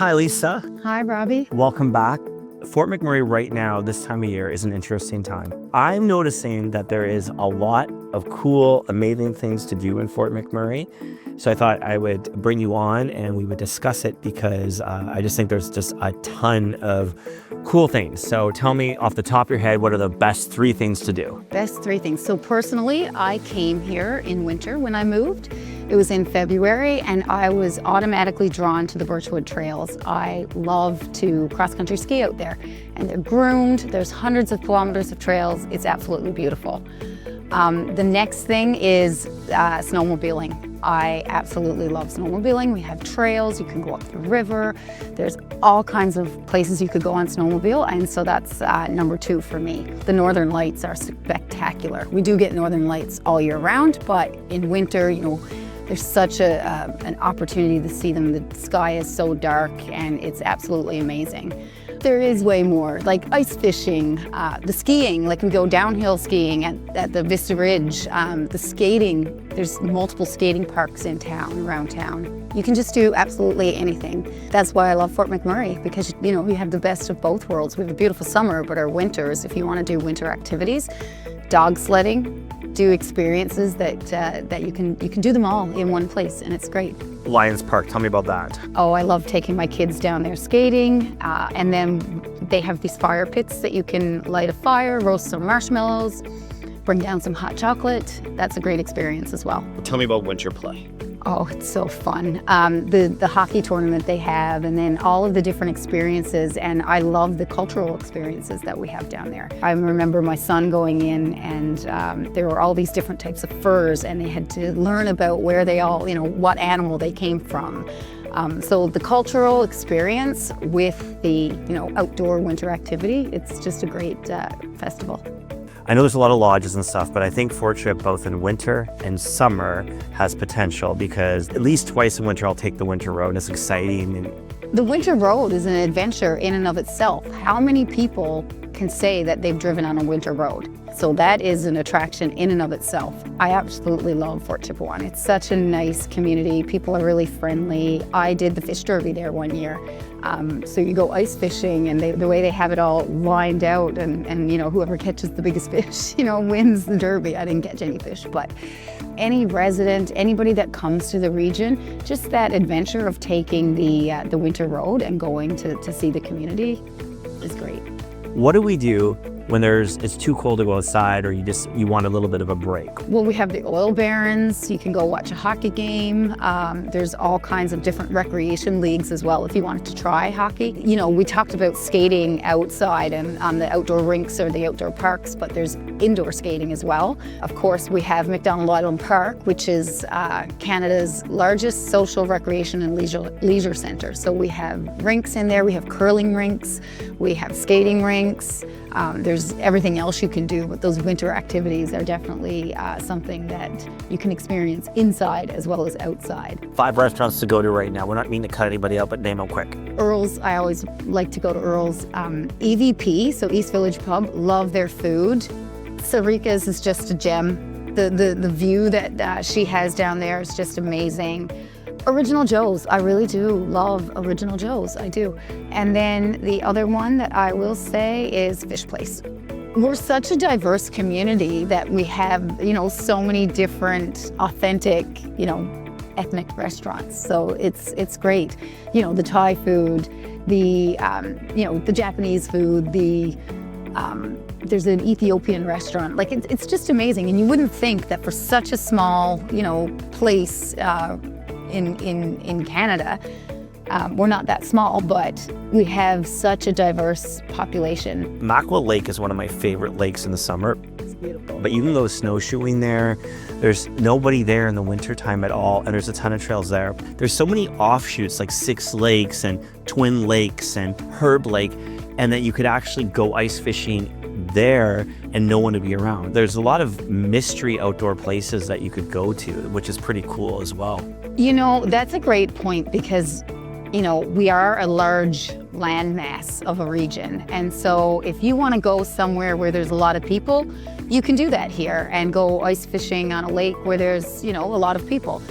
Hi, Lisa. Hi, Robbie. Welcome back. Fort McMurray right now, this time of year, is an interesting time. I'm noticing that there is a lot of cool, amazing things to do in Fort McMurray. So I thought I would bring you on and we would discuss it because I just think there's just a ton of cool things. So tell me off the top of your head, what are the best 3 things to do? Best 3 things. So personally, I came here in winter when I moved. It was in February and I was automatically drawn to the Birchwood Trails. I love to cross-country ski out there and they're groomed. There's hundreds of kilometers of trails. It's absolutely beautiful. The next thing is snowmobiling. I absolutely love snowmobiling. We have trails, you can go up the river. There's all kinds of places you could go on snowmobile, and so that's number 2 for me. The Northern Lights are spectacular. We do get Northern Lights all year round, but in winter, there's such an opportunity to see them. The sky is so dark and it's absolutely amazing. There is way more, like ice fishing, the skiing, like we go downhill skiing at the Vista Ridge, the skating. There's multiple skating parks in town, around town. You can just do absolutely anything. That's why I love Fort McMurray, because we have the best of both worlds. We have a beautiful summer, but our winters, if you want to do winter activities, dog sledding, do experiences that you can do them all in one place, and it's great. Lions Park, tell me about that. Oh, I love taking my kids down there skating, and then they have these fire pits that you can light a fire, roast some marshmallows, bring down some hot chocolate. That's a great experience as well. Tell me about winter play. Oh, it's so fun. The hockey tournament they have, and then all of the different experiences, and I love the cultural experiences that we have down there. I remember my son going in and there were all these different types of furs, and they had to learn about where they all, what animal they came from. So the cultural experience with the, outdoor winter activity, it's just a great festival. I know there's a lot of lodges and stuff, but I think Fort Trip, both in winter and summer, has potential because at least twice in winter I'll take the winter road. It's exciting. The winter road is an adventure in and of itself. How many people can say that they've driven on a winter road? So that is an attraction in and of itself. I absolutely love Fort Chippewa. It's such a nice community. People are really friendly. I did the fish derby there one year. So you go ice fishing, and the way they have it all lined out, and whoever catches the biggest fish, wins the derby. I didn't catch any fish, but any resident, anybody that comes to the region, just that adventure of taking the winter road and going to see the community is great. What do we do when it's too cold to go outside, or you want a little bit of a break? Well, we have the oil barons. You can go watch a hockey game. There's all kinds of different recreation leagues as well if you wanted to try hockey. We talked about skating outside and on the outdoor rinks or the outdoor parks, but there's indoor skating as well. Of course, we have McDonald Island Park, which is Canada's largest social recreation and leisure center. So we have rinks in there. We have curling rinks. We have skating rinks. There's everything else you can do, but those winter activities are definitely something that you can experience inside as well as outside. 5 restaurants to go to right now. We're not meaning to cut anybody out, but name them quick. Earl's, I always like to go to Earl's. EVP, so East Village Pub, love their food. Sarika's is just a gem. The view that she has down there is just amazing. Original Joe's, I really do love Original Joe's, I do. And then the other one that I will say is Fish Place. We're such a diverse community that we have, so many different authentic, ethnic restaurants. So it's great. The Thai food, the Japanese food, there's an Ethiopian restaurant. Like it's just amazing. And you wouldn't think that for such a small, place, in Canada. We're not that small, but we have such a diverse population. Mackerel Lake is one of my favorite lakes in the summer. It's beautiful. But you can go snowshoeing there. There's nobody there in the wintertime at all, and there's a ton of trails there. There's so many offshoots like Six Lakes and Twin Lakes and Herb Lake, and that you could actually go ice fishing there and no one to be around. There's a lot of mystery outdoor places that you could go to, which is pretty cool as well. That's a great point because, we are a large landmass of a region. And so if you want to go somewhere where there's a lot of people, you can do that here and go ice fishing on a lake where there's, a lot of people.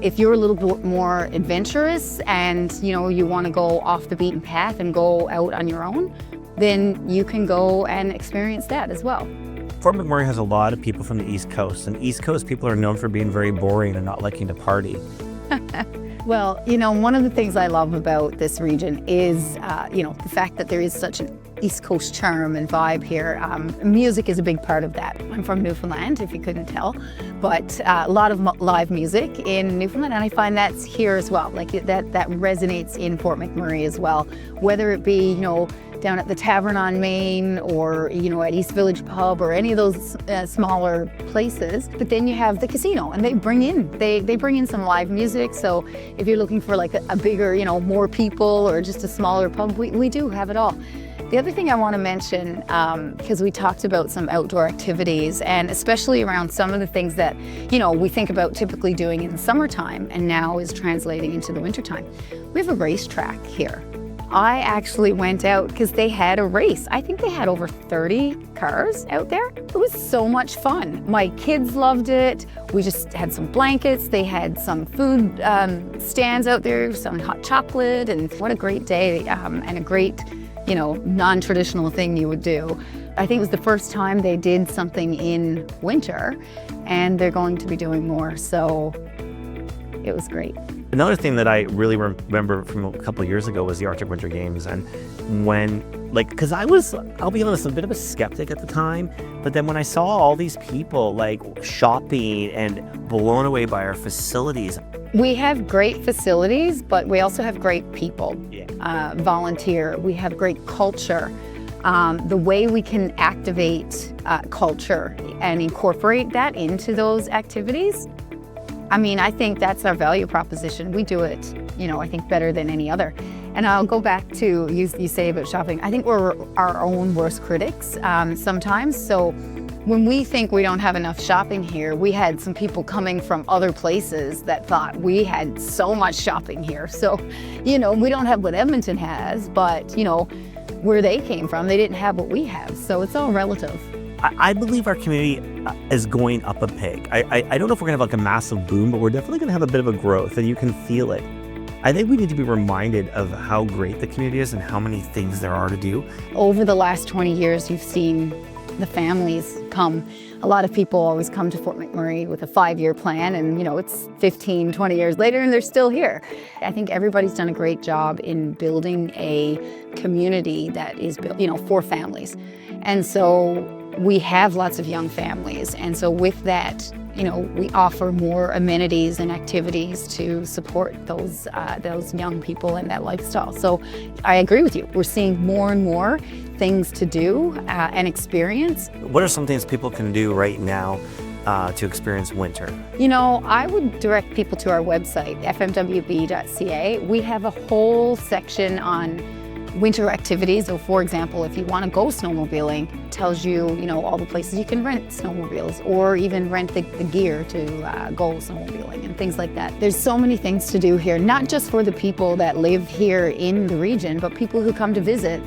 If you're a little bit more adventurous and you want to go off the beaten path and go out on your own, then you can go and experience that as well. Fort McMurray has a lot of people from the East Coast, and East Coast people are known for being very boring and not liking to party. Well, one of the things I love about this region is, the fact that there is such an East Coast charm and vibe here. Music is a big part of that. I'm from Newfoundland, if you couldn't tell, but a lot of live music in Newfoundland, and I find that's here as well. Like that resonates in Fort McMurray as well, whether it be, down at the Tavern on Main or, at East Village Pub or any of those smaller places. But then you have the casino, and they bring in some live music. So if you're looking for like a bigger, more people or just a smaller pub, we do have it all. The other thing I want to mention, because we talked about some outdoor activities, and especially around some of the things that, we think about typically doing in the summertime and now is translating into the wintertime. We have a racetrack here. I actually went out because they had a race. I think they had over 30 cars out there. It was so much fun. My kids loved it. We just had some blankets. They had some food stands out there, some hot chocolate, and what a great day and a great, non-traditional thing you would do. I think it was the first time they did something in winter, and they're going to be doing more, so it was great. Another thing that I really remember from a couple of years ago was the Arctic Winter Games, and because I was, I'll be honest, a bit of a skeptic at the time, but then when I saw all these people shopping and blown away by our facilities. We have great facilities, but we also have great people, volunteer. We have great culture. The way we can activate culture and incorporate that into those activities, I think that's our value proposition. We do it, I think better than any other. And I'll go back to, you say about shopping, I think we're our own worst critics sometimes. So when we think we don't have enough shopping here, we had some people coming from other places that thought we had so much shopping here. So, we don't have what Edmonton has, but, where they came from, they didn't have what we have. So it's all relative. I believe our community is going up a peg. I don't know if we're going to have a massive boom, but we're definitely going to have a bit of a growth, and you can feel it. I think we need to be reminded of how great the community is and how many things there are to do. Over the last 20 years, you've seen the families come. A lot of people always come to Fort McMurray with a 5-year plan, and it's 15, 20 years later and they're still here. I think everybody's done a great job in building a community that is built, for families. And so we have lots of young families, and so with that, we offer more amenities and activities to support those young people and that lifestyle. So I agree with you. We're seeing more and more things to do and experience. What are some things people can do right now to experience winter? I would direct people to our website, fmwb.ca. We have a whole section on winter activities. So for example, if you want to go snowmobiling, it tells you, all the places you can rent snowmobiles or even rent the gear to go snowmobiling and things like that. There's so many things to do here, not just for the people that live here in the region, but people who come to visit